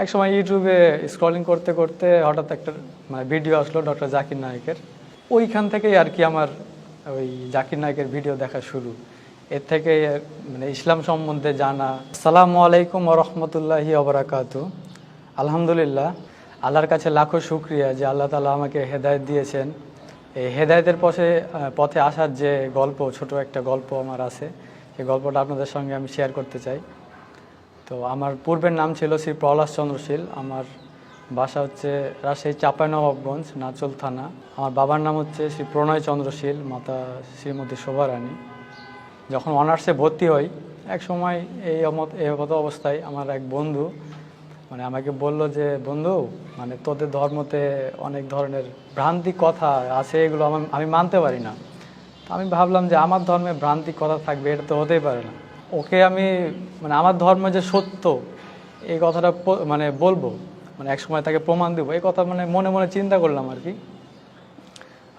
এক সময় ইউটিউবে স্ক্রলিং করতে করতে হঠাৎ একটা ভিডিও আসলো ডক্টর জাকির নায়েকের। ওইখান থেকেই আর কি আমার ওই জাকির নায়েকের ভিডিও দেখা শুরু। এর থেকে ইসলাম সম্বন্ধে জানা। আসসালামু আলাইকুম ওয়া রাহমাতুল্লাহি ওয়া বারাকাতুহু। আলহামদুলিল্লাহ, আল্লাহর কাছে লাখো শুকরিয়া যে আল্লাহ তাআলা আমাকে হেদায়েত দিয়েছেন। এই হেদায়েতের পথে আসার যে গল্প, ছোট একটা গল্প আমার আছে, এই গল্পটা আপনাদের সঙ্গে আমি শেয়ার করতে চাই। তো আমার পূর্বের নাম ছিল শ্রী প্রহ্লাদ চন্দ্র শীল। আমার বাসা হচ্ছে রাজশাহী চাঁপাইনবাবগঞ্জ, নাচল থানা। আমার বাবার নাম হচ্ছে শ্রী প্রণয় চন্দ্র শীল, মাতা শ্রীমতী শোভা রানী। যখন অনার্সে ভর্তি হই, এক সময় এই মতো অবস্থায় আমার এক বন্ধু আমাকে বলল যে, বন্ধু তোদের ধর্মতে অনেক ধরনের ভ্রান্তি কথা আছে, এগুলো আমি মানতে পারি না। আমি ভাবলাম যে আমার ধর্মে ভ্রান্তি কথা থাকবে, এটা তো হতেই পারে না। ওকে আমি আমার ধর্ম যে সত্য, এই কথাটা বলবো, এক সময় তাকে প্রমাণ দেবো, এই কথা মনে মনে চিন্তা করলাম আর কি।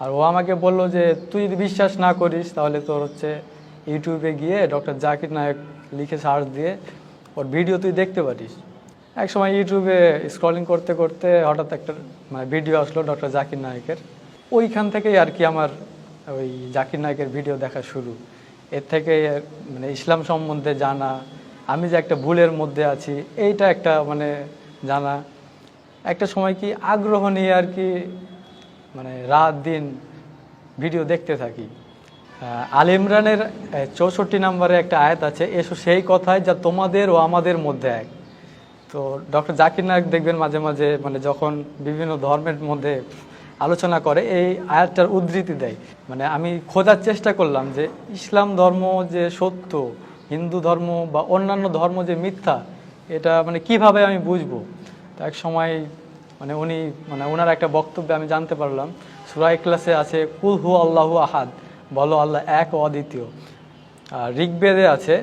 আর ও আমাকে বলল যে, তুই যদি বিশ্বাস না করিস তাহলে তোর হচ্ছে ইউটিউবে গিয়ে ডক্টর জাকির নায়েক লিখে সার্চ দিয়ে ওর ভিডিও তুই দেখতে পারিস। এক সময় ইউটিউবে স্ক্রলিং করতে করতে হঠাৎ একটা ভিডিও আসলো ডক্টর জাকির নায়েকের। ওইখান থেকেই আর কি আমার ওই জাকির নায়েকের ভিডিও দেখা শুরু। এর থেকে ইসলাম সম্বন্ধে জানা, আমি যে একটা ভুলের মধ্যে আছি এইটা একটা জানা। একটা সময় কি আগ্রহ নিয়ে আর কি রাত দিন ভিডিও দেখতে থাকি। আল ইমরানের 64 নম্বরে একটা আয়াত আছে, এসো সেই কথায় যা তোমাদের ও আমাদের মধ্যে এক। তো ডক্টর জাকির নায়েক দেখবেন মাঝে মাঝে যখন বিভিন্ন ধর্মের মধ্যে আলোচনা করে এই আয়াতটার উদ্ধৃতি দেয়। আমি খোঁজার চেষ্টা করলাম যে ইসলাম ধর্ম যে সত্য, হিন্দু ধর্ম বা অন্যান্য ধর্ম যে মিথ্যা, এটা কিভাবে আমি বুঝবো। তো এক সময় উনি ওনার একটা বক্তব্যে আমি জানতে পারলাম, সূরা ইখলাসে আছে কুল হু আল্লাহু আহাদ, বলো আল্লাহ এক ও অদ্বিতীয়। আর ঋগ্বেদে আছে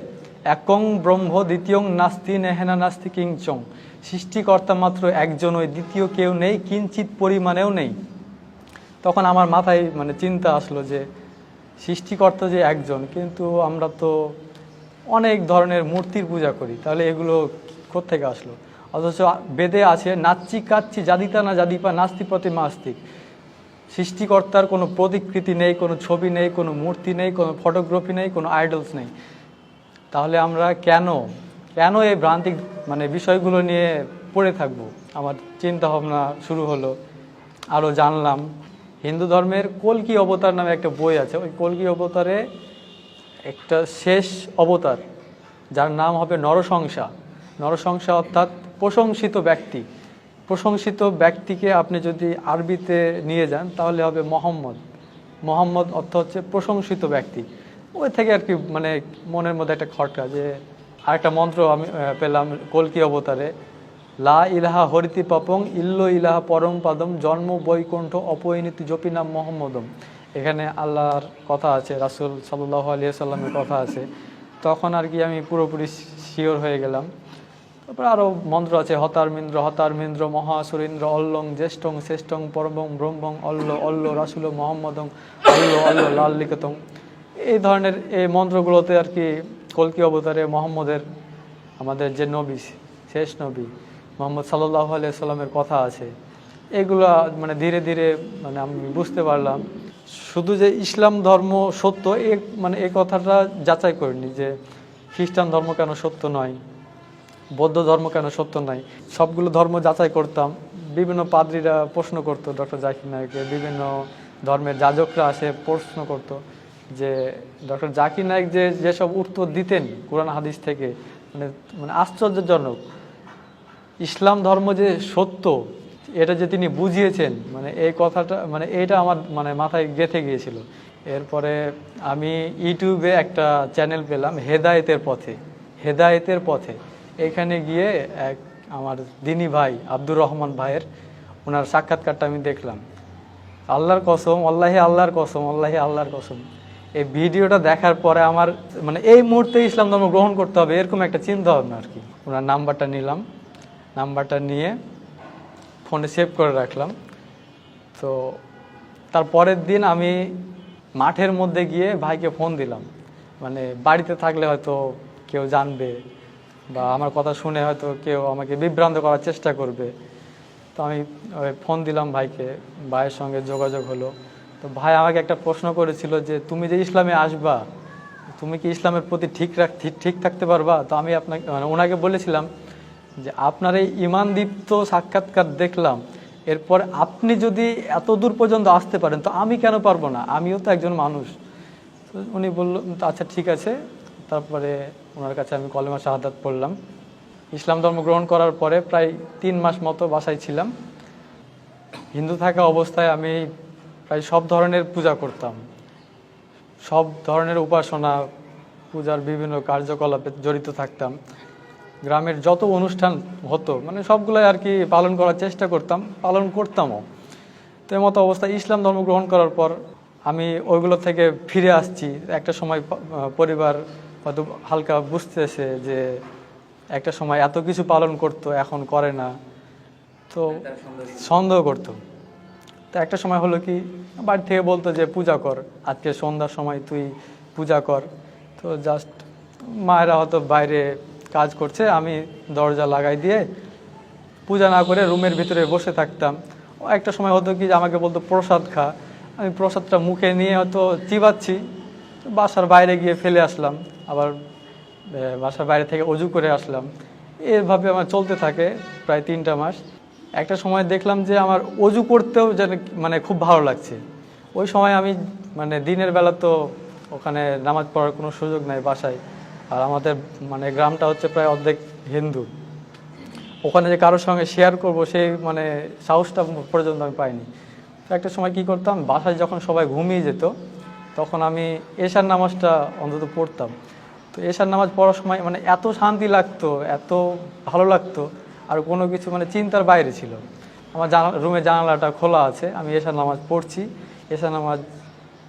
একং ব্রহ্ম দ্বিতীয়ং নাস্তি নেহেনা নাস্তি কিংচং, সৃষ্টিকর্তা মাত্র একজনই, দ্বিতীয় কেউ নেই, কিঞ্চিত পরিমাণেও নেই। তখন আমার মাথায় চিন্তা আসলো যে সৃষ্টিকর্তা যে একজন, কিন্তু আমরা তো অনেক ধরনের মূর্তির পূজা করি, তাহলে এগুলো কোত্থেকে আসলো? অথচ বেদে আছে নাচ্চি কাচ্চি জাদিতা না জাদিপা নাস্তি প্রতিমা আস্তিক, সৃষ্টিকর্তার কোনো প্রতিকৃতি নেই, কোনো ছবি নেই, কোনো মূর্তি নেই, কোনো ফটোগ্রাফি নেই, কোনো আইডলস নেই। তাহলে আমরা কেন এই ভ্রান্তিক বিষয়গুলো নিয়ে পড়ে থাকবো? আমার চিন্তা ভাবনা শুরু হলো, আরও জানলাম। হিন্দু ধর্মের কল্কি অবতার নামে একটা বই আছে, ওই কল্কি অবতারে একটা শেষ অবতার যার নাম হবে নরসংসা। নরসংসা অর্থাৎ প্রশংসিত ব্যক্তি। প্রশংসিত ব্যক্তিকে আপনি যদি আরবিতে নিয়ে যান তাহলে হবে মোহাম্মদ। মোহাম্মদ অর্থ হচ্ছে প্রশংসিত ব্যক্তি। ওই থেকে আর কি মনের মধ্যে একটা খটকা, যে আরেকটা মন্ত্র আমি পেলাম কল্কি অবতারে, লা ইলাহা হরিতি পাপং ইল্লো ইলাহা পরম পাদম জন্ম বৈকুণ্ঠ অপরিণীতি জপি নাম মোহাম্মদম। এখানে আল্লাহর কথা আছে, রাসূল সাল্লাল্লাহু আলাইহি সাল্লামের কথা আছে। তখন আর কি আমি পুরোপুরি শিওর হয়ে গেলাম। তারপর আরও মন্ত্র আছে, হতারমিন্দ্র মহাসুরেন্দ্র অল্লং জ্যেষ্ঠং শ্রেষ্ঠং পরমং ব্রহ্মং অল্ল অল্ল রাসূল মোহাম্মদং অল্ল অল্ল লাল লিখিতং। এই ধরনের এই মন্ত্রগুলোতে আর কি কল্কি অবতারে মোহাম্মদের, আমাদের যে নবী, শেষ নবী মোহাম্মদ সাল্লাল্লাহু আলাইহি সাল্লামের কথা আছে। এগুলো ধীরে ধীরে আমি বুঝতে পারলাম শুধু যে ইসলাম ধর্ম সত্য এই কথাটা যাচাই করিনি যে খ্রিস্টান ধর্ম কেন সত্য নয়, বৌদ্ধ ধর্ম কেন সত্য নয়। সবগুলো ধর্ম যাচাই করতাম। বিভিন্ন পাদ্রীরা প্রশ্ন করতো ডক্টর জাকির নায়েককে, বিভিন্ন ধর্মের যাজকরা আসে প্রশ্ন করতো যে ডক্টর জাকির নায়েক যেসব উত্তর দিতেন কোরআন হাদিস থেকে আশ্চর্যজনক। ইসলাম ধর্ম যে সত্য এটা যে তিনি বুঝিয়েছেন, এই কথাটা এইটা আমার মাথায় গেঁথে গিয়েছিল। এরপরে আমি ইউটিউবে একটা চ্যানেল পেলাম হেদায়েতের পথে। এখানে গিয়ে এক আমার দিনী ভাই আব্দুর রহমান ভাইয়ের ওনার সাক্ষাৎকারটা আমি দেখলাম। আল্লাহর কসম, আল্লাহর কসম, এই ভিডিওটা দেখার পরে আমার এই মুহূর্তে ইসলাম ধর্ম গ্রহণ করতে হবে এরকম একটা চিন্তা ভাবনা আর কি। ওনার নাম্বারটা নিলাম, নাম্বারটা নিয়ে ফোনে সেভ করে রাখলাম। তো তার পরের দিন আমি মাঠের মধ্যে গিয়ে ভাইকে ফোন দিলাম, বাড়িতে থাকলে হয়তো কেউ জানবে, বা আমার কথা শুনে হয়তো কেউ আমাকে বিভ্রান্ত করার চেষ্টা করবে। তো আমি ফোন দিলাম ভাইকে, ভাইয়ের সঙ্গে যোগাযোগ হলো। তো ভাই আমাকে একটা প্রশ্ন করেছিল যে তুমি যে ইসলামে আসবা, তুমি কি ইসলামের প্রতি ঠিক থাকতে পারবা? তো আমি আপনাকে ওনাকে বলেছিলাম যে আপনার এই ইমানদীপ্ত সাক্ষাৎকার দেখলাম, এরপর আপনি যদি এত দূর পর্যন্ত আসতে পারেন তো আমি কেন পারবো না, আমিও তো একজন মানুষ। তো উনি বলল আচ্ছা ঠিক আছে। তারপরে ওনার কাছে আমি কলেমা শাহাদাত পড়লাম। ইসলাম ধর্ম গ্রহণ করার পরে প্রায় 3 মাস মতো বাসায় ছিলাম। হিন্দু থাকা অবস্থায় আমি প্রায় সব ধরনের পূজা করতাম, সব ধরনের উপাসনা পূজার বিভিন্ন কার্যকলাপে জড়িত থাকতাম। গ্রামের যত অনুষ্ঠান হতো মানে সবগুলোই আর কি পালন করার চেষ্টা করতাম, পালন করতামও। তো এই মতো অবস্থায় ইসলাম ধর্ম গ্রহণ করার পর আমি ওইগুলো থেকে ফিরে আসছি। একটা সময় পরিবার হয়তো হালকা বুঝতেছে যে একটা সময় এত কিছু পালন করতো এখন করে না, তো সন্দেহ করতো। তো একটা সময় হলো কি বাড়ি থেকে বলতো যে পূজা কর, আজকে সন্ধ্যার সময় তুই পূজা কর। তো জাস্ট মায়েরা হয়তো বাইরে কাজ করছে, আমি দরজা লাগাই দিয়ে পূজা না করে রুমের ভিতরে বসে থাকতাম। একটা সময় হতো কি যে আমাকে বলতো প্রসাদ খা, আমি প্রসাদটা মুখে নিয়ে হয়তো চিবাচ্ছি, বাসার বাইরে গিয়ে ফেলে আসলাম, আবার বাসার বাইরে থেকে অজু করে আসলাম। এভাবে আমার চলতে থাকে প্রায় 3টা মাস। একটা সময় দেখলাম যে আমার অজু করতেও যেন মানে খুব ভালো লাগছে। ওই সময় আমি মানে দিনের বেলা তো ওখানে নামাজ পড়ার কোনো সুযোগ নাই বাসায়, আর আমাদের মানে গ্রামটা হচ্ছে প্রায় অর্ধেক হিন্দু, ওখানে যে কারোর সঙ্গে শেয়ার করব সেই মানে সাহসটা পর্যন্ত আমি পাইনি। তো একটা সময় কি করতাম, বাসায় যখন সবাই ঘুমিয়ে যেত তখন আমি এশার নামাজটা অন্তত পড়তাম। তো এশার নামাজ পড়ার সময় মানে এত শান্তি লাগতো, এত ভালো লাগতো, আর কোনো কিছু মানে চিন্তার বাইরে ছিল। আমার রুমের জানালাটা খোলা আছে, আমি এশার নামাজ পড়ছি, এশার নামাজ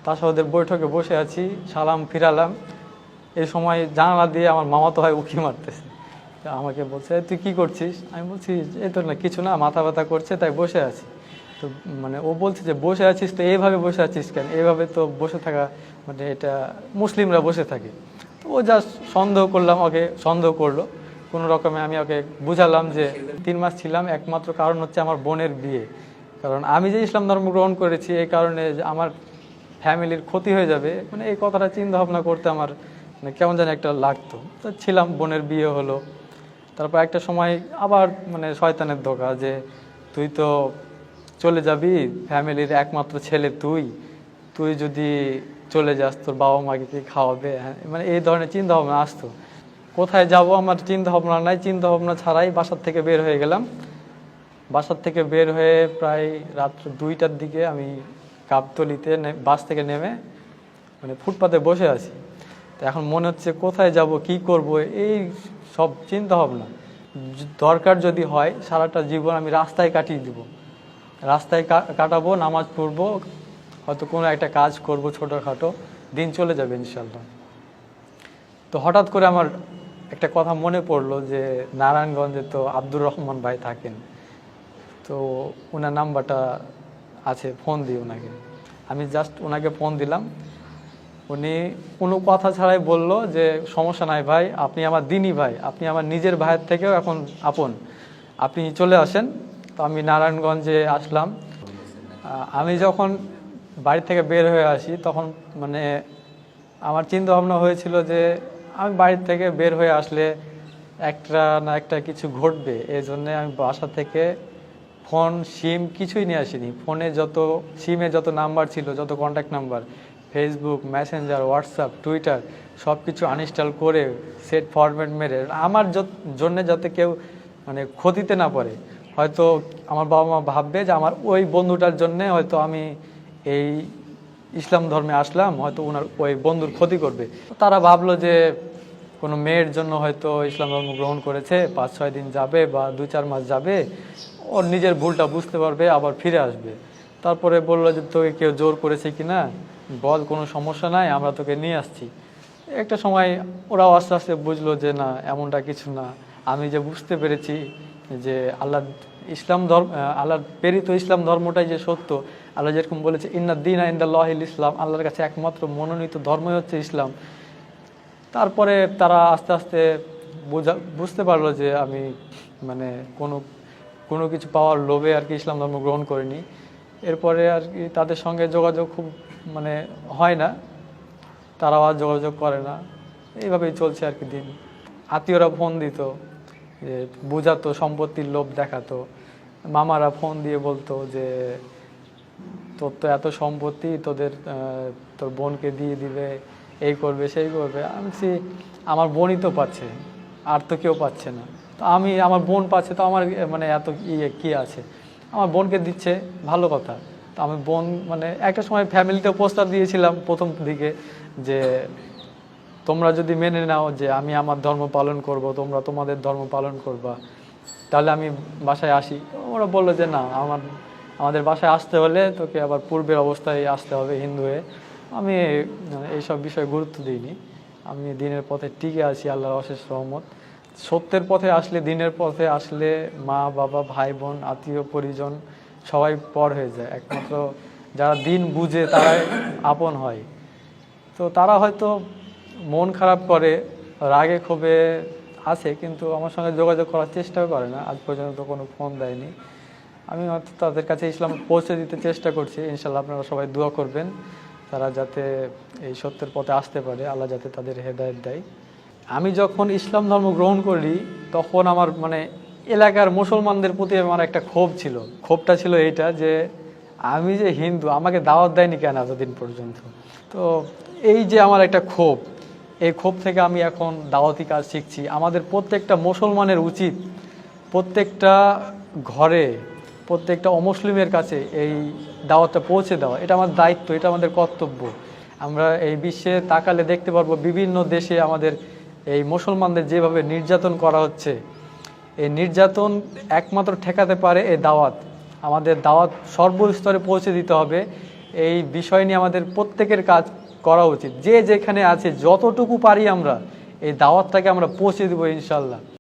তাশাহুদের বৈঠকে বসে আছি, সালাম ফিরালাম। এই সময় জানালা দিয়ে আমার মামাতো ভাই উঁকি মারতেছে, আমাকে বলছে তুই কি করছিস? আমি বলছি এই তো না কিছু না, মাথা ব্যথা করছে তাই বসে আছি। তো মানে ও বলছে যে বসে আছিস তো এইভাবে বসে আছিস কেন, এইভাবে তো বসে থাকা মানে এটা মুসলিমরা বসে থাকে। তো ও জাস্ট সন্দেহ করলাম, ওকে সন্দেহ করলো কোনো রকমে। আমি ওকে বুঝালাম যে 3 মাস ছিলাম একমাত্র কারণ হচ্ছে আমার বোনের বিয়ে, কারণ আমি যে ইসলাম ধর্ম গ্রহণ করেছি এই কারণে যে আমার ফ্যামিলির ক্ষতি হয়ে যাবে, মানে এই কথাটা চিন্তা ভাবনা করতে আমার মানে কেমন যেন একটা লাগতো। তো ছিলাম, বোনের বিয়ে হলো। তারপর একটা সময় আবার মানে শয়তানের ধোঁকা যে তুই তো চলে যাবি, ফ্যামিলির একমাত্র ছেলে তুই, তুই যদি চলে যাস তোর বাবা মাকে কি খাওয়াবে, মানে এই ধরনের চিন্তা ভাবনা আসতো। কোথায় যাব আমার চিন্তা ভাবনা নাই, চিন্তা ভাবনা ছাড়াই বাসার থেকে বের হয়ে গেলাম। বাসার থেকে বের হয়ে প্রায় রাত্র 2টার দিকে আমি গাবতলীতে বাস থেকে নেমে মানে ফুটপাতে বসে আছি। তো এখন মনে হচ্ছে কোথায় যাব, কি করব, এই সব চিন্তা ভাবনা। দরকার যদি হয় সারাটা জীবন আমি রাস্তায় কাটিয়ে দেব, রাস্তায় কাটাবো, নামাজ পড়বো, হয়তো কোনো একটা কাজ করব ছোটোখাটো, দিন চলে যাবে ইনশাল্লাহ। তো হঠাৎ করে আমার একটা কথা মনে পড়লো যে নারায়ণগঞ্জে তো আব্দুর রহমান ভাই থাকেন, তো ওনার নাম্বারটা আছে, ফোন দিই ওনাকে। আমি জাস্ট ওনাকে ফোন দিলাম, উনি কোনো কথা ছাড়াই বলল যে সমস্যা নাই ভাই, আপনি আমার দিনী ভাই, আপনি আমার নিজের ভাইয়ের থেকেও এখন আপন, আপনি চলে আসেন। তো আমি নারায়ণগঞ্জে আসলাম। আমি যখন বাড়ি থেকে বের হয়ে আসি তখন মানে আমার চিন্তা ভাবনা হয়েছিল যে আমি বাড়ি থেকে বের হয়ে আসলে একটা না একটা কিছু ঘটবে, এই জন্যে আমি বাসা থেকে ফোন, সিম কিছুই নিয়ে আসিনি। ফোনে যত সিমে যত নাম্বার ছিল, যত contact number, Facebook, Messenger, WhatsApp, Twitter সব কিছু আনইনস্টল করে সেট ফরম্যাট মেরে আমার জন্যে যাতে কেউ মানে ক্ষতিতে না পড়ে, হয়তো আমার বাবা মা ভাববে যে আমার ওই বন্ধুটার জন্যে হয়তো আমি এই ইসলাম ধর্মে আসলাম, হয়তো ওনার ওই বন্ধুর ক্ষতি করবে। তারা ভাবলো যে কোনো মেয়ের জন্য হয়তো ইসলাম ধর্ম গ্রহণ করেছে, 5-6 দিন যাবে বা 2-4 মাস যাবে, ওর নিজের ভুলটা বুঝতে পারবে, আবার ফিরে আসবে। তারপরে বললো যে তোকে কেউ জোর করেছে কিনা, বল, কোনো সমস্যা নাই, আমরা তোকে নিয়ে আসছি। একটা সময় ওরাও আস্তে আস্তে বুঝলো যে না এমনটা কিছু না। আমি যে বুঝতে পেরেছি যে ইসলাম ধর্ম, আল্লাহর প্রেরিত ইসলাম ধর্মটাই যে সত্য। আল্লাহ যেরকম বলেছে ইন্না দীনা ইনদাল্লাহিল ইসলাম, আল্লাহর কাছে একমাত্র মনোনীত ধর্মই হচ্ছে ইসলাম। তারপরে তারা আস্তে আস্তে বুঝতে পারলো যে আমি মানে কোনো কোনো কিছু পাওয়ার লোভে আর কি ইসলাম ধর্ম গ্রহণ করিনি। এরপরে আর কি তাদের সঙ্গে যোগাযোগ খুব মানে হয় না, তারাও আর যোগাযোগ করে না, এইভাবেই চলছে আর কি দিন। আত্মীয়রা ফোন দিত, যে বোঝাতো, সম্পত্তির লোভ দেখাতো। মামারা ফোন দিয়ে বলতো যে তোর তো এত সম্পত্তি, তোর বোনকে দিয়ে দিবে, এই করবে সেই করবে। আমি বলছি আমার বোনই তো পাচ্ছে, আর তো কেউ পাচ্ছে না। তো আমার বোন পাচ্ছে, তো আমার মানে এত কি আছে, আমার বোনকে দিচ্ছে, ভালো কথা। তো আমি বোন মানে একটা সময় ফ্যামিলিতে প্রস্তাব দিয়েছিলাম প্রথম দিকে যে তোমরা যদি মেনে নাও যে আমি আমার ধর্ম পালন করব, তোমরা তোমাদের ধর্ম পালন করবা, তাহলে আমি বাসায় আসি। ওরা বললো যে না, আমাদের বাসায় আসতে হলে তোকে আবার পূর্বের অবস্থায় আসতে হবে, হিন্দু হয়ে। আমি এইসব বিষয়ে গুরুত্ব দিইনি। আমি দিনের পথে টিকে আছি, আল্লাহর অশেষ রহমত। সত্যের পথে আসলে, দিনের পথে আসলে মা বাবা ভাই বোন আত্মীয় পরিজন সবাই পর হয়ে যায়। একমাত্র যারা দিন বুঝে তারাই আপন হয়। তো তারা হয়তো মন খারাপ করে, রাগে ক্ষোভে আছে, কিন্তু আমার সঙ্গে যোগাযোগ করার চেষ্টাও করে না। আজ পর্যন্ত কোনো ফোন দেয়নি। আমি হয়তো তাদের কাছে ইসলাম পৌঁছে দিতে চেষ্টা করছি। ইনশাল্লাহ আপনারা সবাই দোয়া করবেন তারা যাতে এই সত্যের পথে আসতে পারে, আল্লাহ যাতে তাদের হেদায়েত দেয়। আমি যখন ইসলাম ধর্ম গ্রহণ করি তখন আমার মানে এলাকার মুসলমানদের প্রতি আমার একটা ক্ষোভ ছিল। ক্ষোভটা ছিল এইটা যে আমি যে হিন্দু, আমাকে দাওয়াত দেয়নি কেন এতদিন পর্যন্ত। তো এই যে আমার একটা ক্ষোভ, এই ক্ষোভ থেকে আমি এখন দাওয়াতি কাজ শিখছি। আমাদের প্রত্যেকটা মুসলমানের উচিত প্রত্যেকটা ঘরে, প্রত্যেকটা অমুসলিমের কাছে এই দাওয়াতটা পৌঁছে দেওয়া। এটা আমার দায়িত্ব, এটা আমাদের কর্তব্য। আমরা এই বিশ্বে তাকালে দেখতে পারবো বিভিন্ন দেশে আমাদের এই মুসলমানদের যেভাবে নির্যাতন করা হচ্ছে, এই নির্যাতন একমাত্র ঠেকাতে পারে এই দাওয়াত। আমাদের দাওয়াত সর্বস্তরে পৌঁছে দিতে হবে। এই বিষয় নিয়ে আমাদের প্রত্যেকের কাজ করা উচিত। যে যেখানে আছে যতটুকু পারি আমরা এই দাওয়াতটাকে আমরা পৌঁছে দেবো ইনশাল্লাহ।